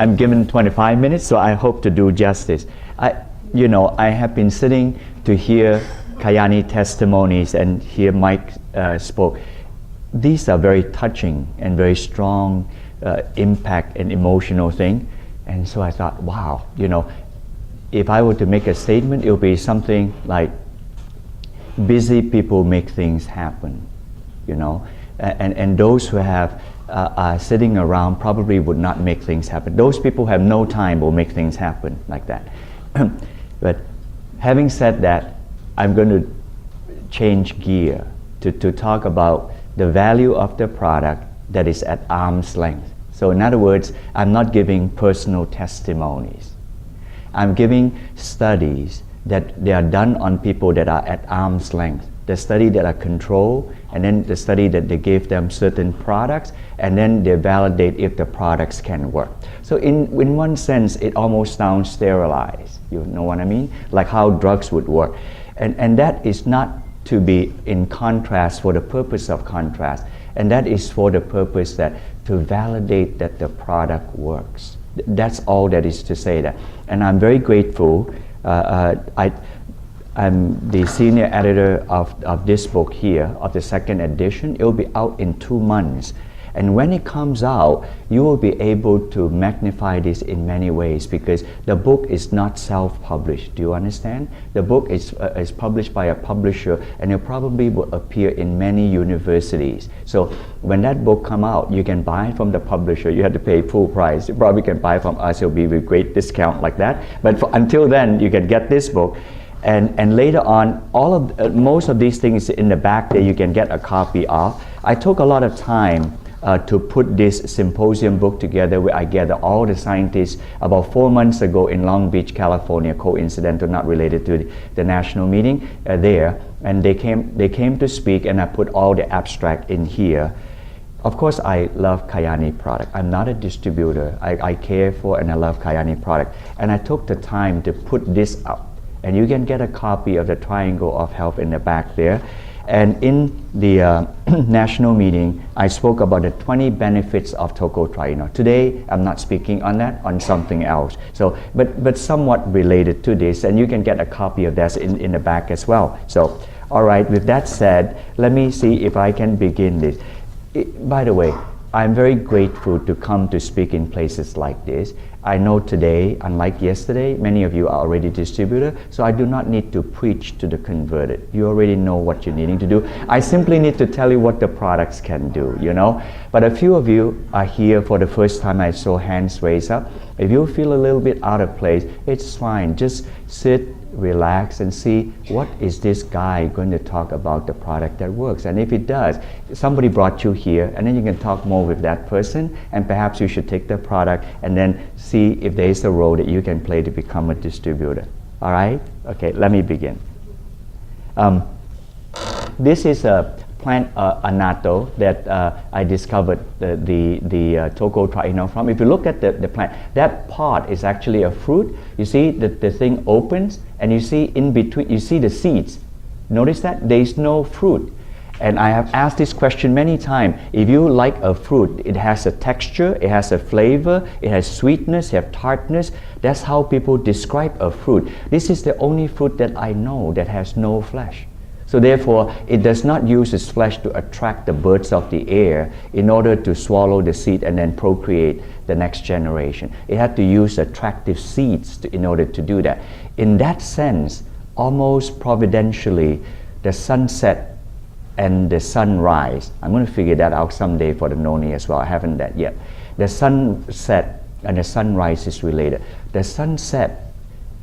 I'm given 25 minutes, so I hope to do justice. I have been sitting to hear Kayani testimonies and hear Mike spoke. These are very touching and very strong impact and emotional thing. And so I thought, wow, if I were to make a statement, it would be something like, busy people make things happen, and those who are sitting around probably would not make things happen. Those people who have no time will make things happen like that. But having said that, I'm going to change gear to talk about the value of the product that is at arm's length. So in other words, I'm not giving personal testimonies. I'm giving studies that they are done on people that are at arm's length. The study that are controlled, and then the study that they gave them certain products, and then they validate if the products can work. So in one sense, it almost sounds sterilized. You know what I mean? Like how drugs would work. And that is not to be in contrast for the purpose of contrast. And that is for the purpose that to validate that the product works. That's all that is to say that. And I'm very grateful. I'm the senior editor of this book here, of the second edition. It will be out in 2 months. And when it comes out, you will be able to magnify this in many ways, because the book is not self-published. Do you understand? The book is published by a publisher, and it probably will appear in many universities. So when that book come out, you can buy it from the publisher. You have to pay full price. You probably can buy from us. It'll be with great discount like that. But until then, you can get this book. And later on, most of these things in the back there you can get a copy of. I took a lot of time to put this symposium book together, where I gathered all the scientists about 4 months ago in Long Beach, California, coincidental, not related to the national meeting there. And they came to speak, and I put all the abstract in here. Of course, I love Kayani product. I'm not a distributor. I care for and I love Kayani product. And I took the time to put this up. And you can get a copy of the Triangle of Health in the back there. And in the national meeting, I spoke about the 20 benefits of tocotrienol. Today, I'm not speaking on that, on something else. So, but somewhat related to this, and you can get a copy of that in the back as well. So, all right, with that said, let me see if I can begin this. By the way, I'm very grateful to come to speak in places like this. I know today, unlike yesterday, many of you are already distributor, so I do not need to preach to the converted. You already know what you're needing to do. I simply need to tell you what the products can do, But a few of you are here for the first time. I saw hands raised up. If you feel a little bit out of place, it's fine. Just sit, relax, and see what is this guy going to talk about the product that works. And if it does, somebody brought you here, and then you can talk more with that person, and perhaps you should take the product and then see if there is a role that you can play to become a distributor. All right? Okay, let me begin. This is a plant annatto that I discovered the tocotrienol from. If you look at the plant, that pod is actually a fruit. You see that the thing opens, and you see in between, you see the seeds. Notice that there is no fruit. And I have asked this question many times. If you like a fruit, it has a texture, it has a flavor, it has sweetness, it has tartness. That's how people describe a fruit. This is the only fruit that I know that has no flesh. So therefore, it does not use its flesh to attract the birds of the air in order to swallow the seed and then procreate the next generation. It had to use attractive seeds in order to do that. In that sense, almost providentially, the sunset and the sunrise, I'm going to figure that out someday for the noni as well. I haven't that yet. The sunset and the sunrise is related. The sunset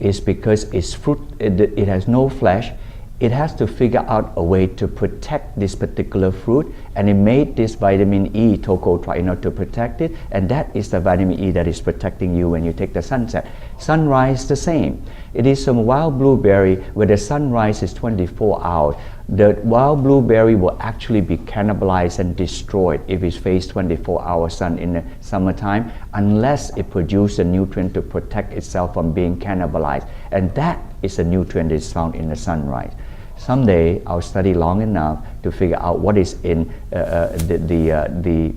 is because it's fruit, it has no flesh. It has to figure out a way to protect this particular fruit, and it made this vitamin E, tocotrienol, to protect it, and that is the vitamin E that is protecting you when you take the sunset. Sunrise, the same. It is some wild blueberry where the sunrise is 24 hours. The wild blueberry will actually be cannibalized and destroyed if it faces 24-hour sun in the summertime, unless it produces a nutrient to protect itself from being cannibalized. And that is a nutrient that is found in the sunrise. Someday I'll study long enough to figure out what is in the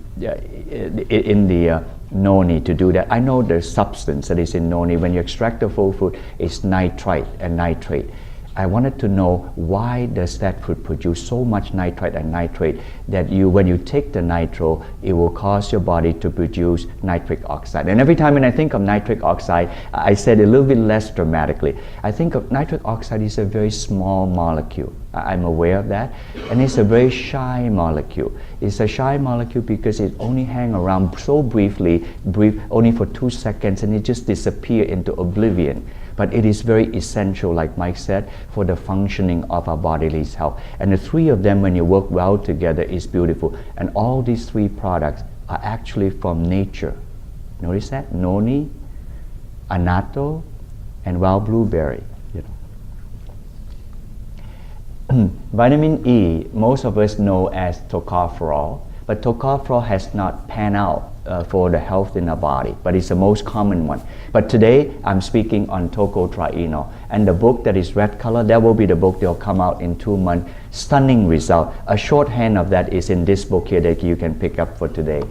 noni to do that. I know the substance that is in noni. When you extract the full fruit, it's nitrite and nitrate. I wanted to know why does that fruit produce so much nitrite and nitrate that when you take the nitro, it will cause your body to produce nitric oxide. And every time when I think of nitric oxide, I said a little bit less dramatically. I think of nitric oxide is a very small molecule. I'm aware of that. And it's a very shy molecule. It's a shy molecule because it only hangs around so briefly, only for 2 seconds, and it just disappears into oblivion. But it is very essential, like Mike said, for the functioning of our bodily health. And the three of them, when you work well together, is beautiful. And all these three products are actually from nature. Notice that? Noni, annatto, and wild blueberry. Vitamin E, most of us know as tocopherol, but tocopherol has not panned out for the health in our body, but it's the most common one. But today I'm speaking on tocotrienol, and the book that is red color, that will be the book that will come out in 2 months. Stunning result. A shorthand of that is in this book here that you can pick up for today.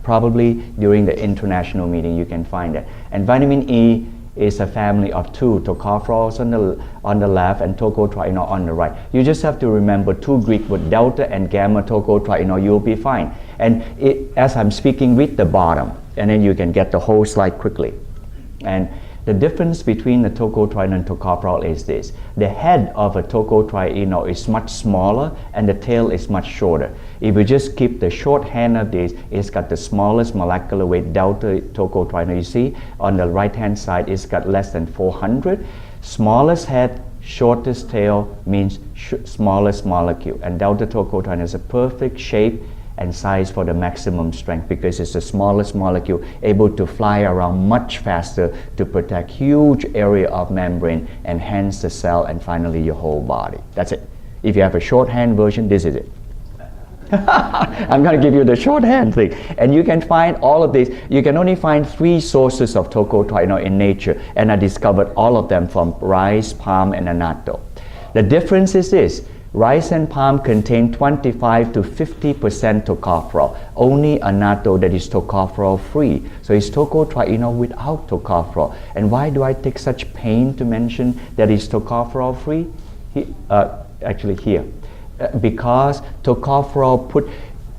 Probably during the international meeting you can find it. And vitamin E is a family of 2, tocopherols on the left and tocotrienol on the right. You just have to remember 2 Greek words, delta and gamma tocotrienol, you'll be fine. And as I'm speaking, read the bottom, and then you can get the whole slide quickly. And the difference between the tocotrienol and tocopherol is this. The head of a tocotrienol is much smaller and the tail is much shorter. If you just keep the short hand of this, it's got the smallest molecular weight, delta tocotrienol. You see on the right hand side, it's got less than 400. Smallest head, shortest tail means smallest molecule. And delta tocotrienol is a perfect shape and size for the maximum strength because it's the smallest molecule, able to fly around much faster to protect huge area of membrane, enhance the cell, and finally your whole body. That's it. If you have a shorthand version, this is it. I'm going to give you the shorthand thing. And you can find all of this. You can only find 3 sources of tocotrienol in nature, and I discovered all of them from rice, palm, and annatto. The difference is this. Rice and palm contain 25 to 50% tocopherol. Only annatto that is tocopherol free. So it's tocotrienol without tocopherol. And why do I take such pain to mention that it's tocopherol free? Actually here. Because tocopherol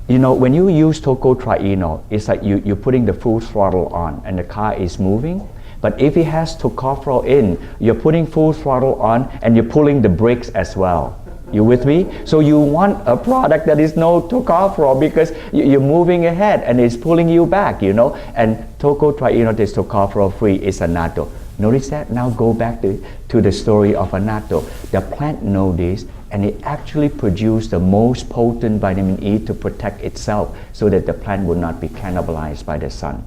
when you use tocotrienol, it's like you're putting the full throttle on and the car is moving. But if it has tocopherol in, you're putting full throttle on and you're pulling the brakes as well. You with me? So you want a product that is no tocopherol because you're moving ahead and it's pulling you back, And tocotrienol is tocopherol free is annatto. Notice that? Now go back to the story of annatto. The plant knows this, and it actually produces the most potent vitamin E to protect itself so that the plant will not be cannibalized by the sun.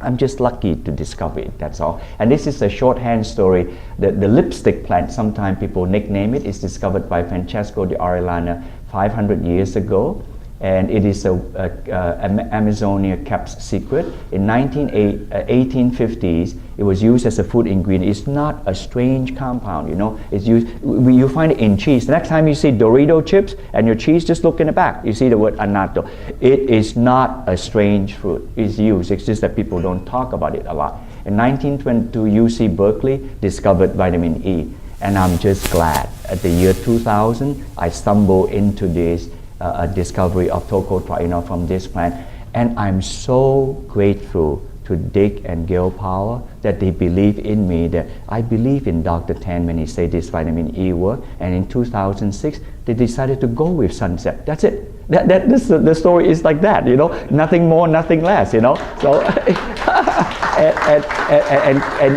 I'm just lucky to discover it, that's all. And this is a shorthand story. The lipstick plant, sometimes people nickname it, is discovered by Francesco de Orellana 500 years ago. And it is Amazonia kept secret. In 1850s, it was used as a food ingredient. It's not a strange compound, It's used. You find it in cheese. The next time you see Dorito chips and your cheese, just look in the back. You see the word annatto. It is not a strange fruit. It's used. It's just that people don't talk about it a lot. In 1922, UC Berkeley discovered vitamin E, and I'm just glad. At the year 2000, I stumbled into this discovery of tocotrienol from this plant, and I'm so grateful to Dick and Gail Power that they believe in me, that I believe in Dr. Tan when he said this vitamin E work, and in 2006 they decided to go with Sunset. That's it. The story is like that, nothing more, nothing less, So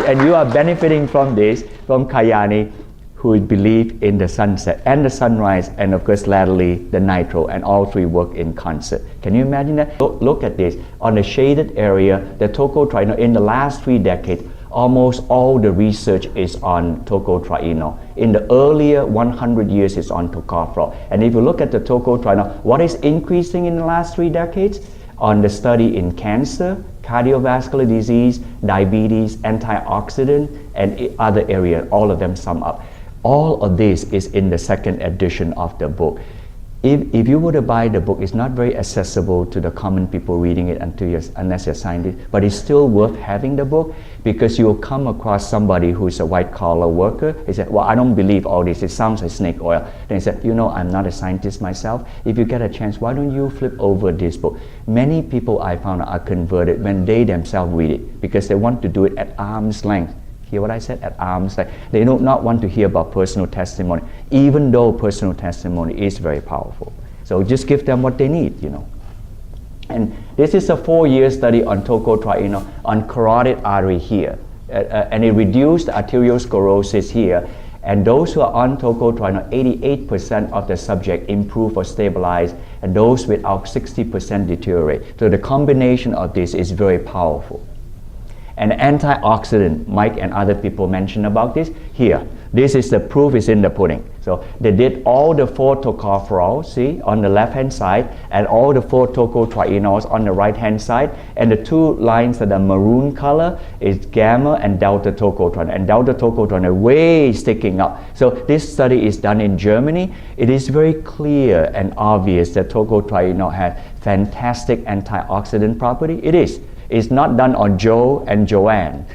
and you are benefiting from this, from Kayani, who believe in the sunset and the sunrise, and of course latterly the nitro, and all 3 work in concert. Can you imagine that? Look at this. On the shaded area, the tocotrienol, in the last 3 decades, almost all the research is on tocotrienol. In the earlier 100 years, it's on tocopherol. And if you look at the tocotrienol, what is increasing in the last 3 decades? On the study in cancer, cardiovascular disease, diabetes, antioxidant, and other areas, all of them sum up. All of this is in the 2nd edition of the book. if you were to buy the book, it's not very accessible to the common people reading it unless you're a scientist, but it's still worth having the book, because you'll come across somebody who's a white-collar worker. He said, well, I don't believe all this. It sounds like snake oil. Then he said, you know, I'm not a scientist myself. If you get a chance, why don't you flip over this book? Many people I found are converted when they themselves read it, because they want to do it at arm's length. Hear what I said? At arm's length. They do not want to hear about personal testimony, even though personal testimony is very powerful. So just give them what they need, you know. And this is a 4-year study on tocotrienol on carotid artery here. And it reduced arteriosclerosis here. And those who are on tocotrienol, 88% of the subject improve or stabilize, and those without 60% deteriorate. So the combination of this is very powerful. And antioxidant, Mike and other people mentioned about this. Here, this is the proof is in the pudding. So they did all the 4 tocopherols, see, on the left-hand side, and all the 4 tocotrienols on the right-hand side. And the 2 lines that are maroon color is gamma and delta tocotrienol. And delta tocotrienol way sticking up. So this study is done in Germany. It is very clear and obvious that tocotrienol has fantastic antioxidant property. It is. It's not done on Joe and Joanne.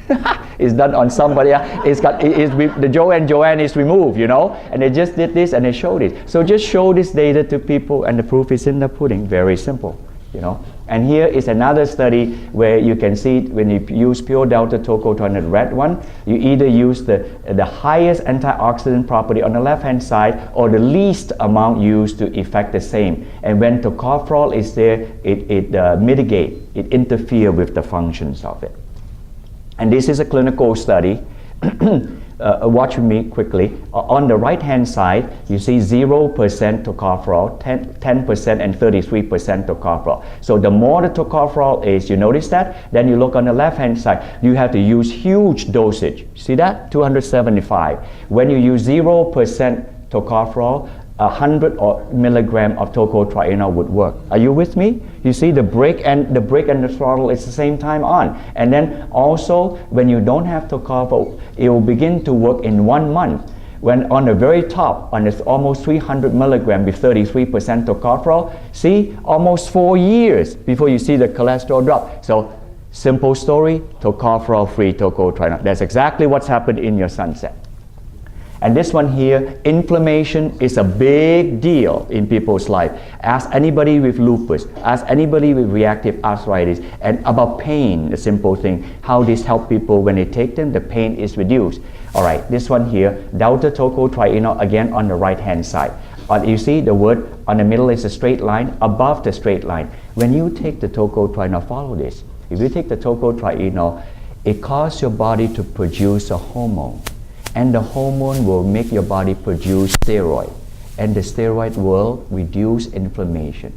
It's done on somebody else. The Joe and Joanne is removed, you know, and they just did this and they showed it. So just show this data to people and the proof is in the pudding. Very simple, you know. And here is another study where you can see when you use pure delta tocotrienol, the red one, you either use the highest antioxidant property on the left-hand side or the least amount used to effect the same. And when tocopherol is there, it mitigates, it interferes with the functions of it. And this is a clinical study. Watch me quickly. On the right-hand side, you see 0% tocopherol, 10% and 33% tocopherol. So the more the tocopherol is, you notice that? Then you look on the left-hand side, you have to use huge dosage. See that? 275. When you use 0% tocopherol, 100 milligram of tocotrienol would work. Are you with me? You see the brake and the throttle is the same time on. And then also when you don't have tocopherol, it will begin to work in 1 month. When on the very top, on this almost 300 milligram with 33% tocopherol, see, almost 4 years before you see the cholesterol drop. So simple story, tocopherol-free tocotrienol. That's exactly what's happened in your sunset. And this one here, inflammation is a big deal in people's life. Ask anybody with lupus, ask anybody with reactive arthritis, and about pain, the simple thing, how this help people when they take them, the pain is reduced. All right, this one here, delta tocotrienol, again on the right-hand side. But you see the word on the middle is a straight line, above the straight line. When you take the tocotrienol, follow this. If you take the tocotrienol, it causes your body to produce a hormone. And the hormone will make your body produce steroid. And the steroid will reduce inflammation.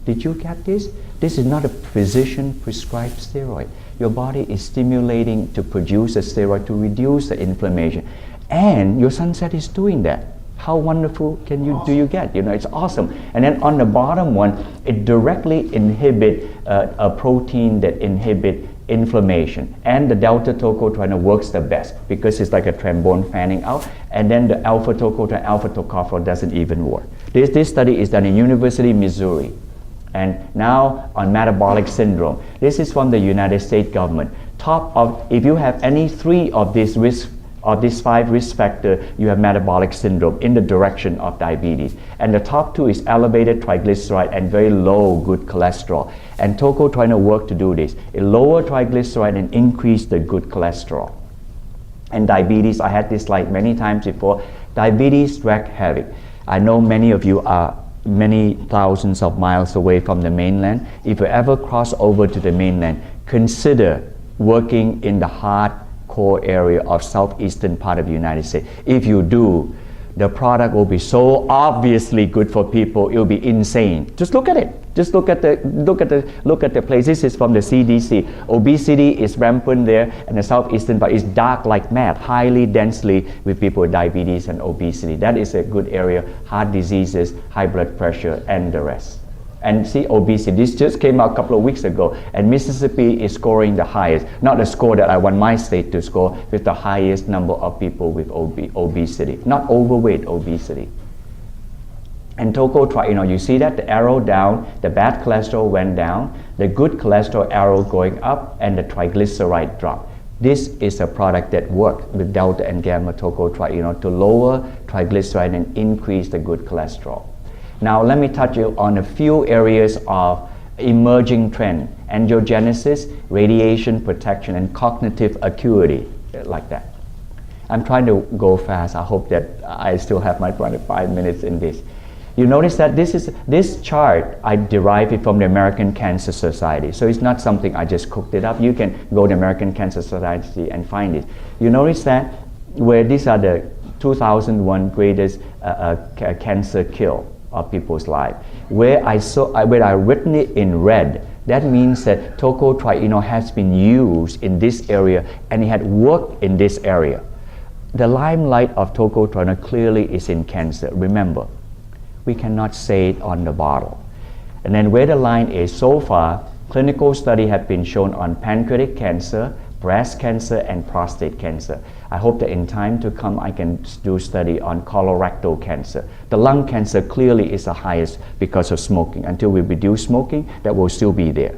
Did you get this? This is not a physician prescribed steroid. Your body is stimulating to produce a steroid to reduce the inflammation. And your sunset is doing that. How wonderful do you get? You know, it's awesome. And then on the bottom one, it directly inhibits a protein that inhibits inflammation, and the delta tocotrienol works the best because it's like a trombone fanning out, and then the alpha tocotrienol, alpha tocopherol doesn't even work. This study is done in University of Missouri, and now on metabolic syndrome. This is from the United States government. If you have any 3 of these risk of these 5 risk factors, you have metabolic syndrome in the direction of diabetes. And the top 2 is elevated triglyceride and very low good cholesterol. And tocotrienol work to do this. It lower triglyceride and increase the good cholesterol. And diabetes, I had this slide many times before. Diabetes wreak havoc. I know many of you are many thousands of miles away from the mainland. If you ever cross over to the mainland, consider working in the hardcore area of southeastern part of the United States. If you do, the product will be so obviously good for people, it will be insane. Just look at it. Just look at the place. This is from the CDC. Obesity is rampant there, and the southeastern part is dark like mad, highly densely with people with diabetes and obesity. That is a good area. Heart diseases, high blood pressure, and the rest. And see, obesity. This just came out a couple of weeks ago, and Mississippi is scoring the highest. Not the score that I want my state to score, with the highest number of people with obesity. Not overweight obesity. And tocotrienol, you see that the arrow down, the bad cholesterol went down, the good cholesterol arrow going up, and the triglyceride drop. This is a product that works with delta and gamma tocotrienol to lower triglyceride and increase the good cholesterol. Now let me touch you on a few areas of emerging trend: angiogenesis, radiation protection, and cognitive acuity, like that. I'm trying to go fast. I hope that I still have my 25 minutes in this. You notice that this chart, I derived it from the American Cancer Society. So it's not something I just cooked it up. You can go to the American Cancer Society and find it. You notice that where these are the 2001 greatest cancer kill of people's life. Where I written it in red, that means that tocotrienol has been used in this area and it had worked in this area. The limelight of tocotrienol clearly is in cancer. Remember, we cannot say it on the bottle. And then where the line is, so far, clinical studies have been shown on pancreatic cancer, breast cancer, and prostate cancer. I hope that in time to come I can do study on colorectal cancer. The lung cancer clearly is the highest because of smoking. Until we reduce smoking, that will still be there.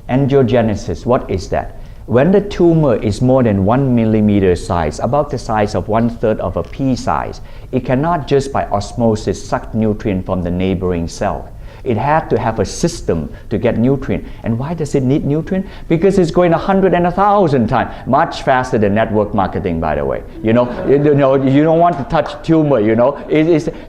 Angiogenesis, what is that? When the tumor is more than 1 millimeter size, about the size of 1/3 of a pea size, it cannot just by osmosis suck nutrient from the neighboring cell. It had to have a system to get nutrient. And why does it need nutrient? Because it's going 100 and 1,000 times, much faster than network marketing, by the way. You don't want to touch tumor,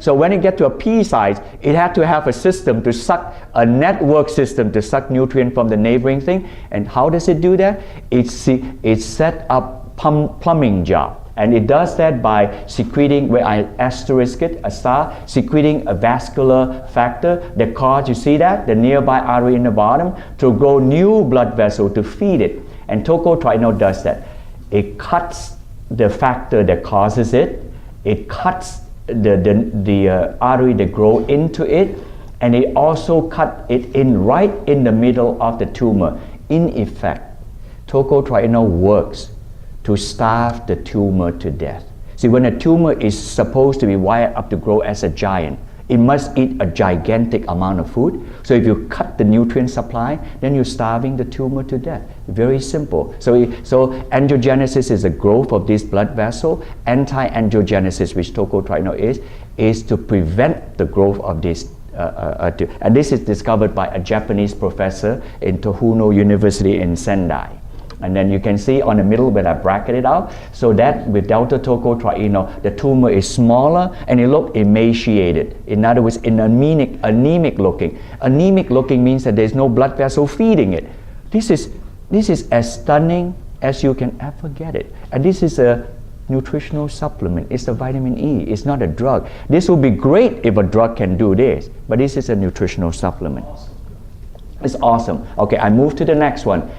So when it gets to a pea size, it had to have a system to suck, a network system to suck nutrient from the neighboring thing. And how does it do that? It set up plumbing job. And it does that by secreting, where I asterisk it, a star, secreting a vascular factor that causes, you see that, the nearby artery in the bottom, to grow new blood vessel to feed it. And tocotrienol does that. It cuts the factor that causes it. It cuts the artery that grow into it, and it also cut it in right in the middle of the tumor. In effect, tocotrienol works to starve the tumor to death. See, when a tumor is supposed to be wired up to grow as a giant, it must eat a gigantic amount of food. So if you cut the nutrient supply, then you're starving the tumor to death. Very simple. So angiogenesis is the growth of this blood vessel. Anti-angiogenesis, which tocotrienol is to prevent the growth of this. And this is discovered by a Japanese professor in Tohono University in Sendai. And then you can see on the middle where I bracketed out, so that with delta tocotrienol, the tumor is smaller and it looks emaciated. In other words, anemic looking. Anemic looking means that there's no blood vessel feeding it. This is as stunning as you can ever get it. And this is a nutritional supplement. It's a vitamin E. It's not a drug. This would be great if a drug can do this, but this is a nutritional supplement. It's awesome. Okay, I move to the next one,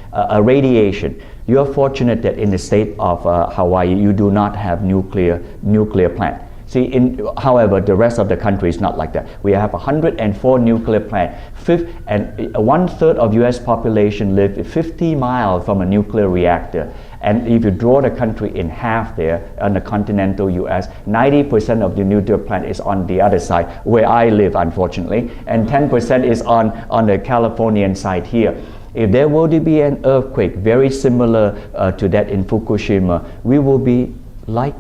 radiation. You are fortunate that in the state of Hawaii, you do not have nuclear plant. See, however, the rest of the country is not like that. We have 104 nuclear plants. 1/3 of U.S. population live 50 miles from a nuclear reactor. And if you draw the country in half there, on the continental U.S., 90% of the nuclear plant is on the other side, where I live, unfortunately, and 10% is on the Californian side here. If there were to be an earthquake very similar to that in Fukushima, we will be like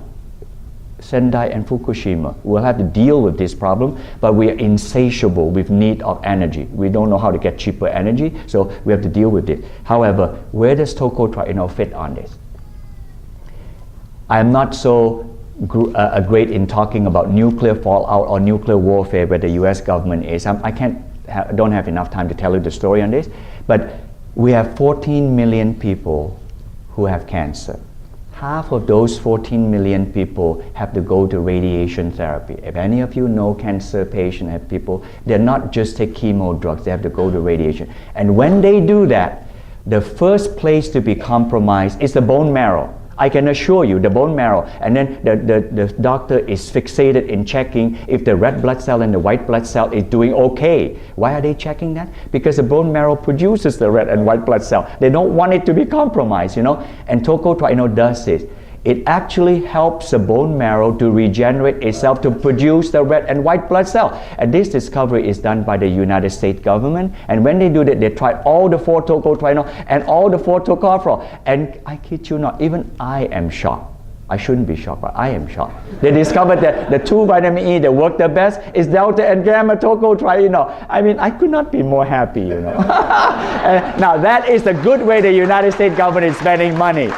Sendai and Fukushima. We'll have to deal with this problem, but we are insatiable with need of energy. We don't know how to get cheaper energy, so we have to deal with it. However, where does tocotrienol fit on this? I am not so great in talking about nuclear fallout or nuclear warfare where the U.S. government is. I don't have enough time to tell you the story on this, but we have 14 million people who have cancer. Half of those 14 million people have to go to radiation therapy. If any of you know cancer patients, have people, they're not just take chemo drugs, they have to go to radiation. And when they do that, the first place to be compromised is the bone marrow. I can assure you, the bone marrow. And then the doctor is fixated in checking if the red blood cell and the white blood cell is doing okay. Why are they checking that? Because the bone marrow produces the red and white blood cell. They don't want it to be compromised, And tocotrienol does this. it actually helps the bone marrow to regenerate itself to produce the red and white blood cell. And this discovery is done by the United States government. And when they do that, they tried all the 4 tocotrienol and all the 4 tocopherol. And I kid you not, even I am shocked. I shouldn't be shocked, but I am shocked. They discovered that the 2 vitamin E that work the best is delta and gamma tocotrienol. I mean, I could not be more happy, you know. Now that is the good way the United States government is spending money.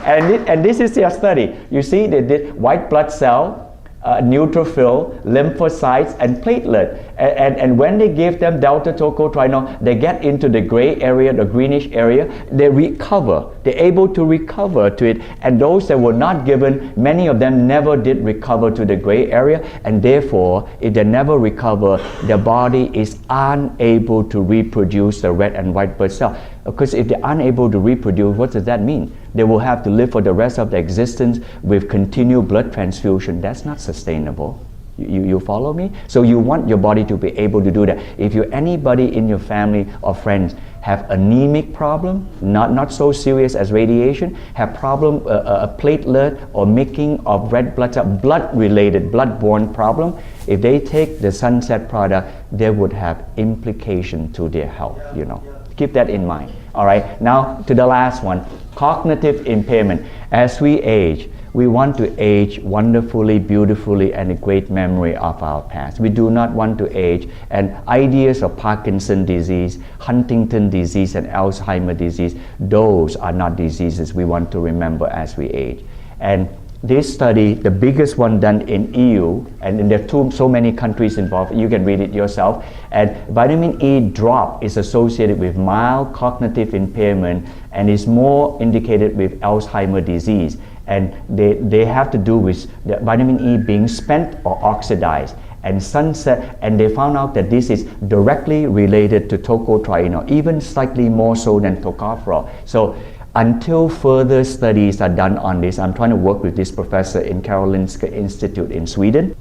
And this is their study. You see, they did white blood cell, neutrophil, lymphocytes, and platelet. And when they give them delta tocotrienol, they get into the gray area, the greenish area. They recover. They're able to recover to it. And those that were not given, many of them never did recover to the gray area. And therefore, if they never recover, their body is unable to reproduce the red and white blood cell. Because if they're unable to reproduce, what does that mean? They will have to live for the rest of their existence with continued blood transfusion. That's not sustainable. You follow me? So you want your body to be able to do that. If anybody in your family or friends have anemic problem, not so serious as radiation, have problem, a platelet or making of red blood cell, blood-related, blood-borne problem, if they take the Sunset product, they would have implication to their health, you know. Keep that in mind. All right, now to the last one, cognitive impairment. As we age, we want to age wonderfully, beautifully, and a great memory of our past. We do not want to age, and ideas of Parkinson's disease, Huntington disease, and Alzheimer's disease, those are not diseases we want to remember as we age. And this study, the biggest one done in EU, and there are so many countries involved, you can read it yourself, and vitamin E drop is associated with mild cognitive impairment and is more indicated with Alzheimer's disease. And they have to do with the vitamin E being spent or oxidized. And Sunset, and they found out that this is directly related to tocotrienol, even slightly more so than tocopherol. So until further studies are done on this, I'm trying to work with this professor in Karolinska Institute in Sweden.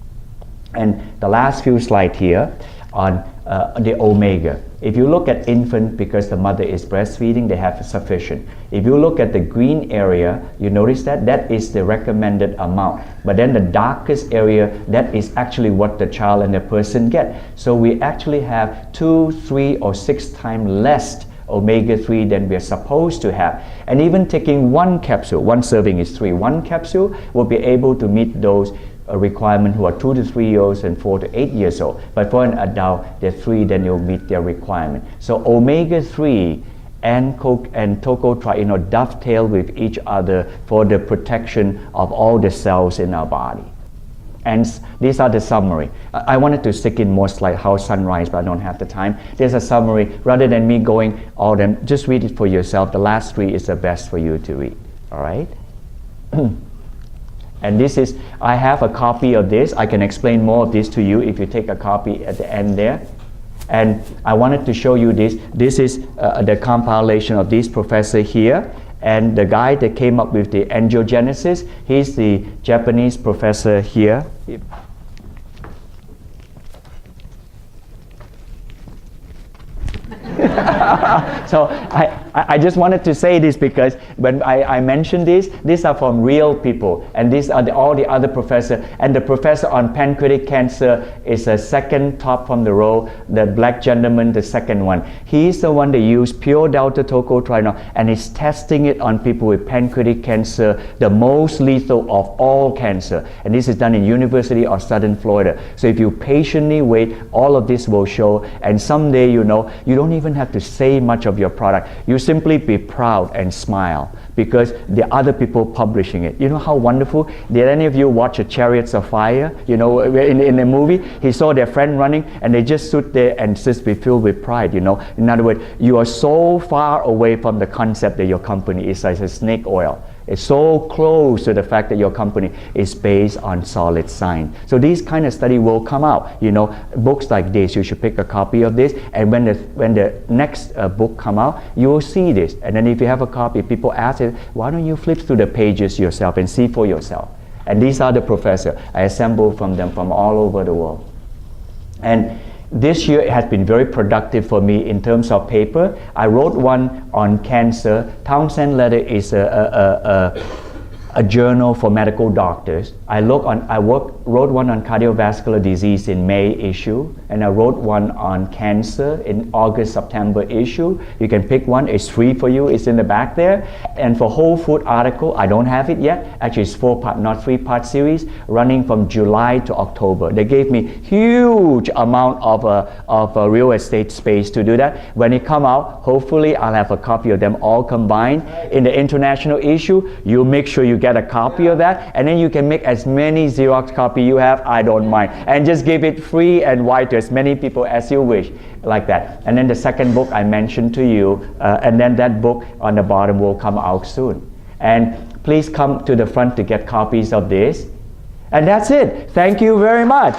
And the last few slides here on the omega. If you look at infant, because the mother is breastfeeding, they have sufficient. If you look at the green area, you notice that is the recommended amount. But then the darkest area, that is actually what the child and the person get. So we actually have 2, 3, or 6 times less omega-3 than we are supposed to have. And even taking one capsule, one serving is 3, one capsule will be able to meet those requirements who are 2 to 3 years and 4 to 8 years old. But for an adult, they're 3, then you'll meet their requirement. So omega-3 and tocotrienol dovetail with each other for the protection of all the cells in our body. And these are the summary. I wanted to stick in more slides, how sunrise, but I don't have the time. There's a summary. Rather than me going all of them, just read it for yourself. The last 3 is the best for you to read. All right? And this is, I have a copy of this. I can explain more of this to you if you take a copy at the end there. And I wanted to show you this. This is the compilation of this professor here. And the guy that came up with the angiogenesis, he's the Japanese professor here. So I just wanted to say this because when I mentioned this, these are from real people, and these are all the other professors. And the professor on pancreatic cancer is the second top from the row, the black gentleman, the second one. He's the one that used pure delta tocotrienol and is testing it on people with pancreatic cancer, the most lethal of all cancer. And this is done in University of Southern Florida. So if you patiently wait, all of this will show, and someday, you know, you don't even have to say much of your product. You simply be proud and smile because the other people publishing it. You know how wonderful? Did any of you watch a Chariots of Fire? You know, in the movie, he saw their friend running and they just stood there and just be filled with pride, you know. In other words, you are so far away from the concept that your company is like a snake oil. It's so close to the fact that your company is based on solid science. So these kind of study will come out. You know, books like this, you should pick a copy of this, and when the next book come out, you will see this. And then if you have a copy, people ask it, why don't you flip through the pages yourself and see for yourself? And these are the professors. I assembled from them from all over the world. And This year it has been very productive for me in terms of paper. I wrote one on cancer. Townsend Letter is a journal for medical doctors. I wrote one on cardiovascular disease in May issue, and I wrote one on cancer in August, September issue. You can pick one, it's free for you, it's in the back there. And for Whole Food article, I don't have it yet. Actually, it's 4-part, not 3-part series, running from July to October. They gave me huge amount of real estate space to do that. When it come out, hopefully I'll have a copy of them all combined. In the international issue, you make sure you get a copy of that, and then you can make as many Xerox copy you have, I don't mind, and just give it free and wide to as many people as you wish, like that. And then the second book I mentioned to you, and then that book on the bottom will come out soon. And please come to the front to get copies of this. And that's it. Thank you very much.